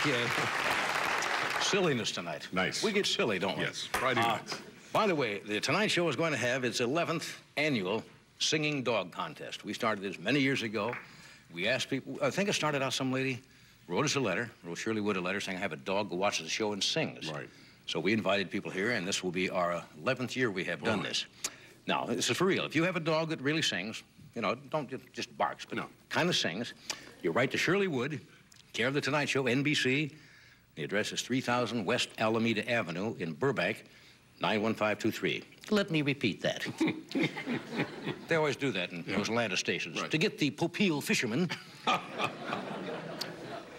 Okay. Silliness tonight. Nice. We get silly, don't we? Yes, Friday nights. By the way, the Tonight Show is going to have its 11th annual singing dog contest. We started this many years ago. We asked people, I think it started out some lady wrote us a letter, wrote Shirley Wood a letter saying, I have a dog who watches the show and sings. Right. So we invited people here, and this will be our 11th year we have done this. Now, this is for real. If you have a dog that really sings, you know, don't just barks, but kind of sings, you write to Shirley Wood, care of The Tonight Show, NBC. The address is 3000 West Alameda Avenue in Burbank, 91523. Let me repeat that. They always do that in those Atlanta stations. Right. To get the Popeil fisherman.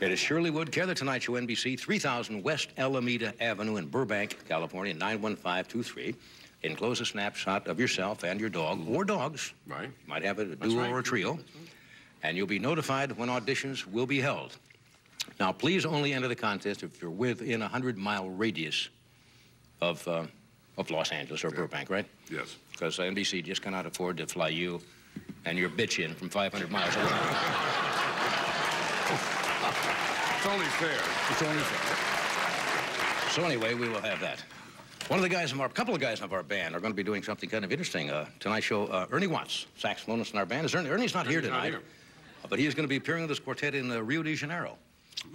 It is Shirley Wood, care of The Tonight Show, NBC, 3000 West Alameda Avenue in Burbank, California, 91523. Enclose a snapshot of yourself and your dog, or dogs. Right. You might have a duo or a trio. And you'll be notified when auditions will be held. Now, please only enter the contest if you're within a 100-mile radius of Los Angeles or Burbank, right? Yes. Because NBC just cannot afford to fly you and your bitch in from 500 miles away. It's only fair. It's only fair. So anyway, we will have that. One of the guys a couple of guys of our band are going to be doing something kind of interesting. Tonight's show, Ernie Watts, saxophonist in our band. Ernie's not here tonight, but he is going to be appearing with this quartet in Rio de Janeiro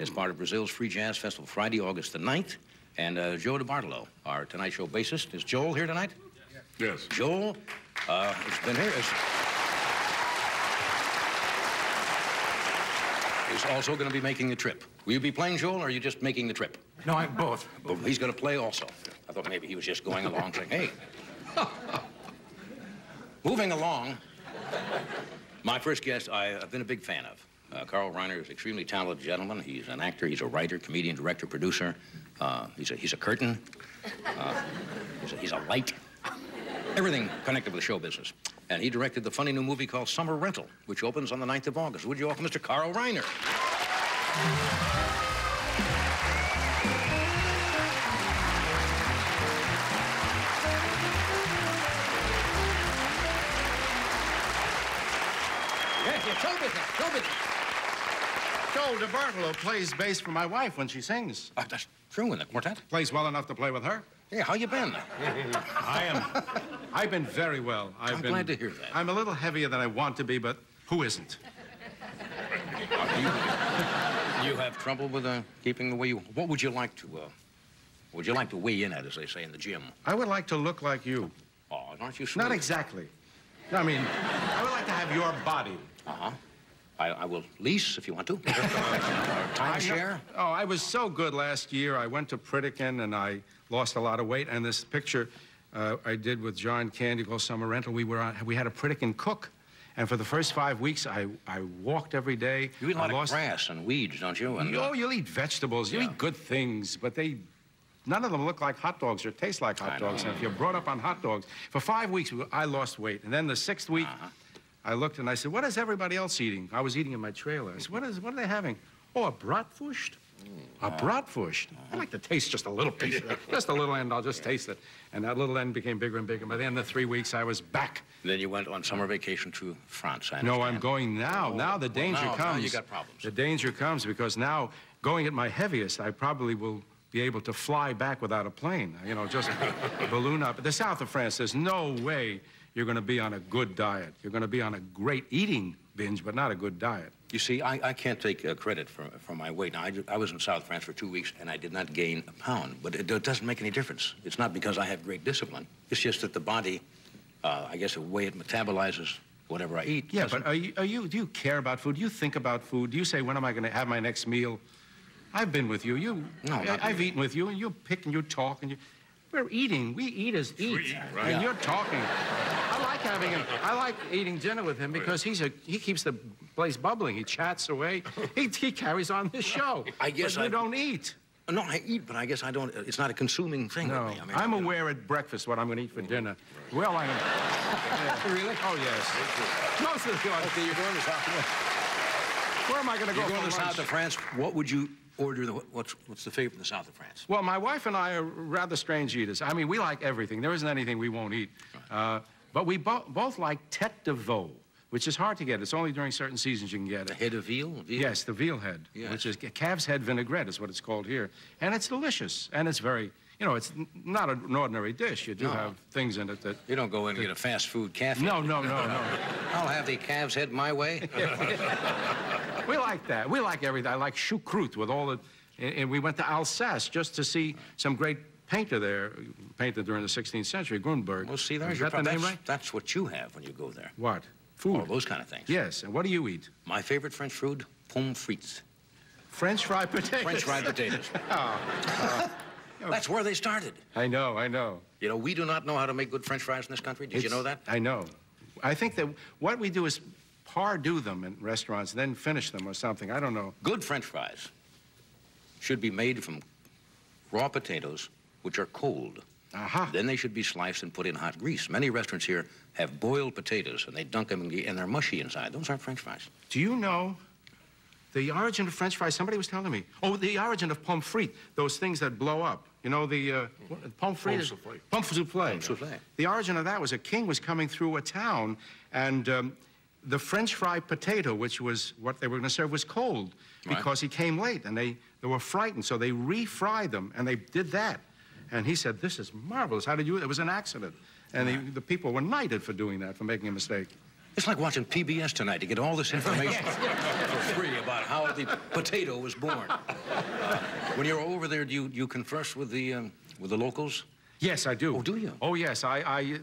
as part of Brazil's Free Jazz Festival, Friday, August the 9th. And Joe DiBartolo, our Tonight Show bassist. Is Joel here tonight? Yes. Joel has been here. Is also going to be making the trip. Will you be playing, Joel, or are you just making the trip? No, I'm both. He's going to play also. I thought maybe he was just going along saying, hey. Moving along, my first guest I've been a big fan of. Carl Reiner is an extremely talented gentleman. He's an actor, he's a writer, comedian, director, producer. He's a curtain. He's a light. Everything connected with the show business. And he directed the funny new movie called Summer Rental, which opens on the 9th of August. Would you welcome Mr. Carl Reiner? Yes, show business, show business. Joel DiBartolo plays bass for my wife when she sings. That's true in the quartet. Plays well enough to play with her. Yeah, how you been? I've been very well. I'm glad to hear that. I'm a little heavier than I want to be, but who isn't? You have trouble with keeping the way you... What would you like to weigh in at, as they say in the gym? I would like to look like you. Oh, aren't you sweet? Not exactly. I mean, I would like to have your body. Uh-huh. I will lease if you want to. Timeshare? Oh, I was so good last year. I went to Pritikin and I lost a lot of weight. And this picture I did with John Candy called Summer Rental, we had a Pritikin cook. And for the first 5 weeks, I walked every day. You eat a lot of grass and weeds, don't you? And, you'll eat vegetables. You eat good things, but none of them look like hot dogs or taste like hot dogs. And if you're brought up on hot dogs, for 5 weeks, I lost weight. And then the 6th week, I looked and I said, what is everybody else eating? I was eating in my trailer. I said, what are they having? Oh, a bratwurst? A bratwurst? I like to taste just a little piece of it. Just a little end, I'll just taste it. And that little end became bigger and bigger. By the end of the 3 weeks, I was back. Then you went on summer vacation to France, I understand. No, I'm going now. Now the danger comes. Now you got problems. The danger comes because now, going at my heaviest, I probably will be able to fly back without a plane. You know, just balloon up. The south of France, there's no way you're going to be on a good diet. You're going to be on a great eating binge, but not a good diet. You see, I can't take credit for my weight. Now, I was in South France for 2 weeks, and I did not gain a pound. But it doesn't make any difference. It's not because I have great discipline. It's just that the body, I guess the way it metabolizes whatever I eat. Yeah, but do you care about food? Do you think about food? Do you say, when am I going to have my next meal? I've been with you. I've eaten with you, and you pick and you talk, and we're eating. We eat as eat. Right. And you're talking. I like eating dinner with him because he keeps the place bubbling. He chats away. He carries on the show. I guess you don't eat. No, I eat, but I guess I don't. It's not a consuming thing. No, with me. I'm aware at breakfast what I'm going to eat for dinner. Well, I'm. Really? Oh yes. Most of the audience. Okay, you're going to South France. Where am I going to go? You're going to South of France. What would you order? What's the favorite in the South of France? Well, my wife and I are rather strange eaters. I mean, we like everything. There isn't anything we won't eat. But we both like tête de veau. which is hard to get. It's only during certain seasons you can get it. A head of veal? Yes, the veal head, which is calf's head vinaigrette is what it's called here. And it's delicious, and it's very, you know, it's not an ordinary dish. You do have things in it that... You don't go in and get a fast food calf. No. I'll have the calf's head my way. We like that. We like everything. I like choucroute with all the... And we went to Alsace just to see some great painter there, painted during the 16th century, Grunberg. Well, see, there's your problem. That's what you have when you go there. What? Food? Oh, those kind of things. Yes, and what do you eat? My favorite French food, pommes frites. French fried potatoes? French fried potatoes. That's where they started. I know. You know, we do not know how to make good French fries in this country. Did you know that? I know. I think that what we do is pardue them in restaurants, then finish them or something. I don't know. Good French fries should be made from raw potatoes, which are cold. Then they should be sliced and put in hot grease. Many restaurants here have boiled potatoes, and they dunk them, and they're mushy inside. Those aren't French fries. Do you know the origin of French fries? Somebody was telling me. Oh, the origin of pommes frites, those things that blow up. You know, the pommes frites? Pommes soufflé. The origin of that was a king was coming through a town, and the French fried potato, which was what they were going to serve, was cold because he came late, and they were frightened, so they refried them, and they did that. And he said, this is marvelous. How did you... It was an accident. And the people were knighted for doing that, for making a mistake. It's like watching PBS tonight to get all this information for free about how the potato was born. When you're over there, do you converse with the locals? Yes, I do. Oh, do you? Oh, yes. I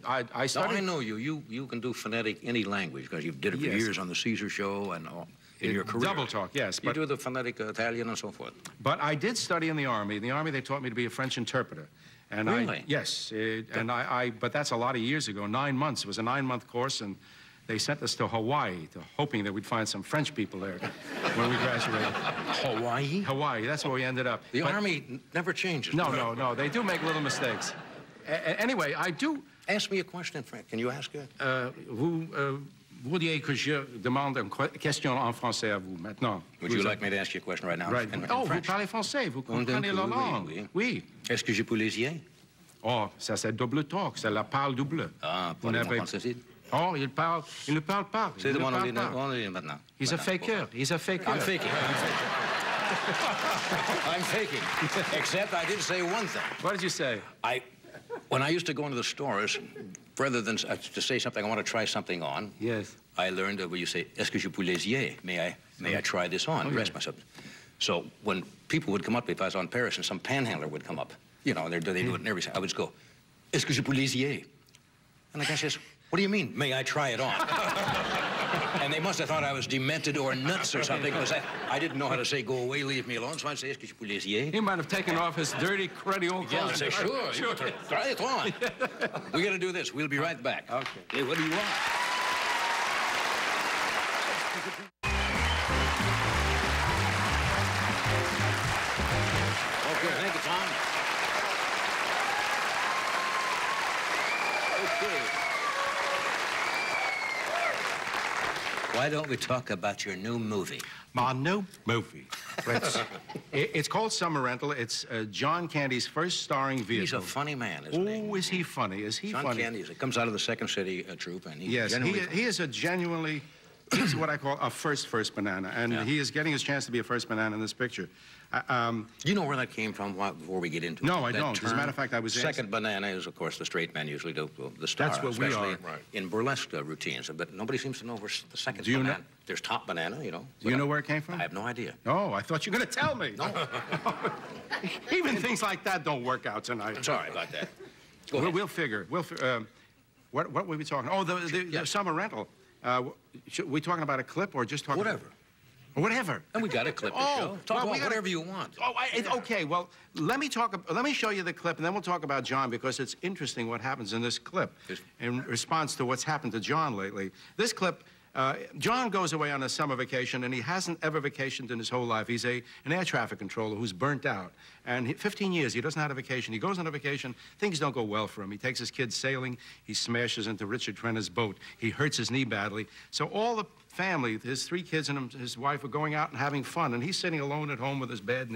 studied... Now, I know you. You can do phonetic any language because you've did it for years on the Caesar Show and all. In your career. Double talk, yes. You do the phonetic Italian and so forth. But I did study in the Army. In the Army, they taught me to be a French interpreter. And really? Yes. But that's a lot of years ago, 9 months. It was a 9-month course, and they sent us to Hawaii, hoping that we'd find some French people there when we graduated. Hawaii? Hawaii. That's where we ended up. The Army never changes. No. They do make little mistakes. Anyway, I do... Ask me a question in French. Can you ask it? Vous vouliez que je demande une question en français à vous, maintenant? Would you like me to ask you a question right now? Right. In vous French? parlez français, vous comprenez la langue. Oui. Est-ce que je peux l'essayer? Oh, ça c'est double talk, c'est la parle double. Ah, parlez-moi français. Oh, il ne parle pas. C'est de mon anglais maintenant. He's a faker. I'm faking. I'm faking. Except I did say one thing. What did you say? When I used to go into the stores, rather than to say something, I want to try something on. Yes. I learned that when you say, est-ce que je peux l'essayer? May I try this on? Dress myself. So when people would come up, if I was on Paris and some panhandler would come up, you know, and they do it in every, I would just go, est-ce que je peux l'essayer? And the guy says, what do you mean, may I try it on? And they must have thought I was demented or nuts or something, because I didn't know how to say, go away, leave me alone, so I'd say, est-ce que je peux l'essayer? He might have taken off his dirty, cruddy old clothes. Yeah, I'd say, sure. Try it on. We got to do this. We'll be right back. Okay. Hey, what do you want? Okay, thank you, Tom. Okay. Why don't we talk about your new movie? My new movie. It's called Summer Rental. It's John Candy's first starring vehicle. He's a funny man, isn't he? Oh, is he funny? Is he funny? John Candy comes out of the Second City troupe, and he's he is a genuinely... He's what I call a first banana, and he is getting his chance to be a first banana in this picture. You know where that came from before we get into it? No, I don't. As a matter of fact, I was Second banana is, of course, the straight men usually do the star. That's what we are. In burlesque routines. But nobody seems to know where the second do you banana. Know? There's top banana, you know. Do you know where it came from? I have no idea. Oh, I thought you were going to tell me. No. Even things like that don't work out tonight. I'm sorry about that. Go ahead. We'll figure. What were we talking? Oh, the Summer Rental. We talking about a clip or just talking? Whatever. And we got a clip to show. Talk about whatever you want. Oh, okay. Well, let me show you the clip, and then we'll talk about John, because it's interesting what happens in this clip in response to what's happened to John lately. This clip, John goes away on a summer vacation, and he hasn't ever vacationed in his whole life. He's an air traffic controller who's burnt out. And 15 years, he doesn't have a vacation. He goes on a vacation, things don't go well for him. He takes his kids sailing, he smashes into Richard Trenner's boat. He hurts his knee badly. So all the family, his 3 kids and his wife, are going out and having fun, and he's sitting alone at home with his bad knee.